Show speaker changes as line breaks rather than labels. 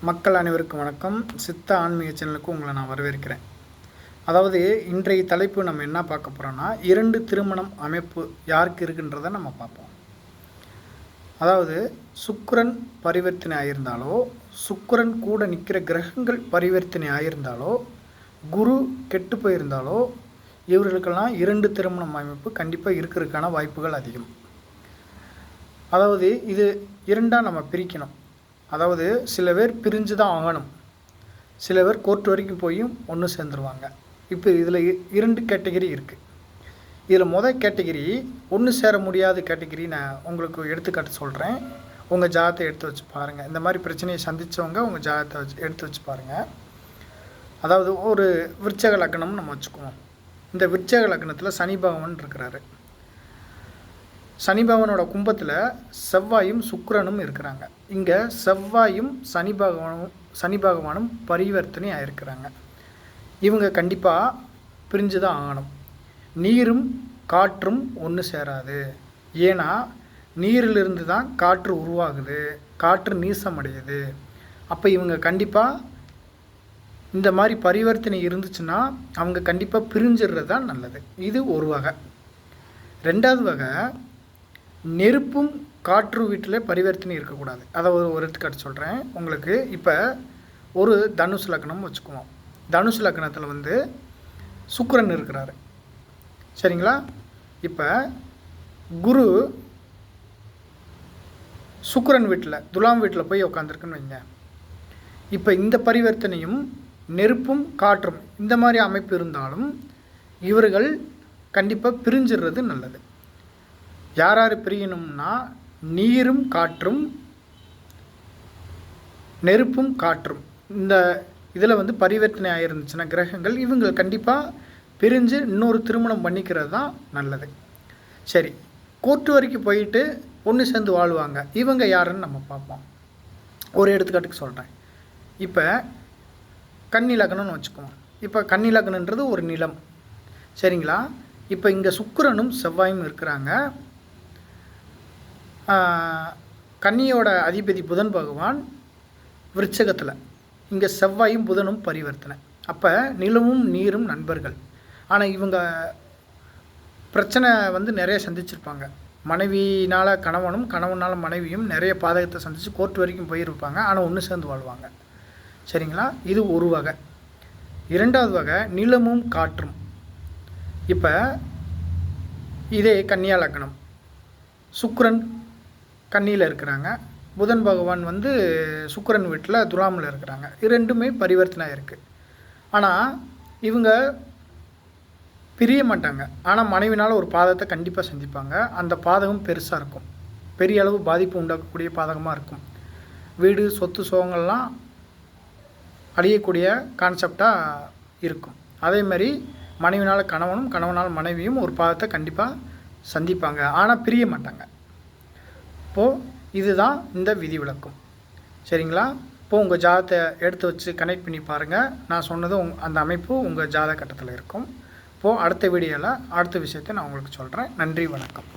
மக்கள் அனைவருக்கும் வணக்கம். சித்த ஆன்மீக சேனலுக்கு உங்களை நான் வரவேற்கிறேன். அதாவது இன்றைய தலைப்பு நம்ம என்ன பார்க்க போகிறோன்னா, 2 திருமணம் அமைப்பு யாருக்கு இருக்குன்றதை நம்ம பார்ப்போம். அதாவது சுக்கிரன் பரிவர்த்தனை ஆகியிருந்தாலோ, சுக்கிரன் கூட நிற்கிற கிரகங்கள் பரிவர்த்தனை ஆகியிருந்தாலோ, குரு கெட்டு போயிருந்தாலோ, இவர்களுக்கெல்லாம் 2 திருமணம் அமைப்பு கண்டிப்பாக இருக்கிறதுக்கான வாய்ப்புகள் அதிகம். அதாவது இது 2ஆக நம்ம பிரிக்கணும். அதாவது சில பேர் பிரிஞ்சு தான் ஆகணும், சில பேர் கோர்ட் வரைக்கும் போயும் ஒன்று சேர்ந்துருவாங்க. இப்போ இதில் 2 கேட்டகிரி இருக்குது. இதில் முதல் கேட்டகிரி ஒன்று சேர முடியாத கேட்டகிரி நான் உங்களுக்கு எடுத்துக்காட்டு சொல்கிறேன். உங்கள் ஜாதகத்தை எடுத்து வச்சு பாருங்கள். இந்த மாதிரி பிரச்சனையை சந்தித்தவங்க உங்கள் ஜாதகத்தை எடுத்து வச்சு பாருங்கள். அதாவது ஒரு விருச்சக லக்னம்னு நம்ம வச்சுக்குவோம். இந்த விருச்சக லக்னத்தில் சனி பகவான் இருக்கிறாரு. சனி பகவானோட கும்பத்தில் செவ்வாயும் சுக்கிரனும் இருக்கிறாங்க. இங்கே செவ்வாயும் சனி பகவானும் பரிவர்த்தனை ஆகிருக்கிறாங்க. இவங்க கண்டிப்பாக பிரிஞ்சு தான் ஆகணும். நீரும் காற்றும் ஒன்று சேராது. ஏன்னா நீரிலிருந்து தான் காற்று உருவாகுது, காற்று நீசமடையுது. அப்போ இவங்க கண்டிப்பாக இந்த மாதிரி பரிவர்த்தனை இருந்துச்சுன்னா அவங்க கண்டிப்பாக பிரிஞ்சிடுறது தான் நல்லது. இது ஒரு வகை. 2வது வகை, நெருப்பும் காற்று வீட்டில் பரிவர்த்தனை இருக்கக்கூடாது. அதை ஒரு எடுத்துக்காட்டு சொல்கிறேன் உங்களுக்கு. இப்போ ஒரு தனுசு லக்னம் வச்சுக்குவோம். தனுசு லக்னத்தில் சுக்கிரன் இருக்கிறாரு, சரிங்களா? இப்போ குரு சுக்கிரன் வீட்டில் துலாம் வீட்டில் போய் உட்காந்துருக்குன்னு வைங்க. இப்போ இந்த பரிவர்த்தனையும் நெருப்பும் காற்றும் இந்த மாதிரி அமைப்பு இருந்தாலும் இவர்கள் கண்டிப்பாக பிரிஞ்சிடுறது நல்லது. யார் யார் பிரியணும்னா, நீரும் காற்றும் நெருப்பும் காற்றும் இந்த இதில் பரிவர்த்தனை ஆகிருந்துச்சுன்னா கிரகங்கள், இவங்க கண்டிப்பாக பிரிஞ்சு இன்னொரு திருமணம் பண்ணிக்கிறது தான் நல்லது. சரி, கோர்ட்டு வரைக்கும் போயிட்டு ஒன்று சேர்ந்து வாழ்வாங்க. இவங்க யாருன்னு நம்ம பார்ப்போம். ஒரு எடுத்துக்காட்டுக்கு சொல்கிறேன். இப்போ கன்னி லக்னம்னு வச்சுக்குவோம். இப்போ கன்னி லக்னன்றது ஒரு நிலம், சரிங்களா? இப்போ இங்கே சுக்கிரனும் செவ்வாயும் இருக்கிறாங்க. கன்னியோட அதிபதி புதன் பகவான் விருச்சகத்தில், இங்கே செவ்வாயும் புதனும் பரிவர்த்தனை. அப்போ நிலமும் நீரும் நண்பர்கள். ஆனால் இவங்க பிரச்சனை நிறைய சந்திச்சிருப்பாங்க. மனைவினால் கணவனும் கணவனால் மனைவியும் நிறைய பாதகத்தை சந்தித்து கோர்ட் வரைக்கும் போயிருப்பாங்க. ஆனால் ஒன்று சேர்ந்து வாழ்வாங்க, சரிங்களா? இது ஒரு வகை. 2வது வகை, நிலமும் காற்றும். இப்போ இதே கன்னியா லக்னம், சுக்கிரன் கன்னியில் இருக்கிறாங்க, புதன் பகவான் சுக்கிரன் வீட்டில் துலாமில் இருக்கிறாங்க. இது 2மே பரிவர்த்தனை இருக்குது. ஆனால் இவங்க பிரிய மாட்டாங்க. ஆனால் மனைவினால் ஒரு பாதகத்தை கண்டிப்பாக சந்திப்பாங்க. அந்த பாதகம் பெருசாக இருக்கும், பெரிய அளவு பாதிப்பு உண்டாக்கக்கூடிய பாதகமாக இருக்கும். வீடு சொத்து சோகங்கள்லாம் அழியக்கூடிய கான்செப்டாக இருக்கும். அதேமாதிரி மனைவினால் கணவனும் கணவனால் மனைவியும் ஒரு பாதத்தை கண்டிப்பாக சந்திப்பாங்க, ஆனால் பிரிய மாட்டாங்க. இப்போது இதுதான் இந்த விதி விளக்கம், சரிங்களா? இப்போது உங்கள் ஜாதகத்தை எடுத்து வச்சு கனெக்ட் பண்ணி பாருங்கள். நான் சொன்னது அந்த அமைப்பு உங்கள் ஜாதக கட்டத்தில் இருக்கும். இப்போது அடுத்த வீடியோவில் அடுத்த விஷயத்தை நான் உங்களுக்கு சொல்கிறேன். நன்றி, வணக்கம்.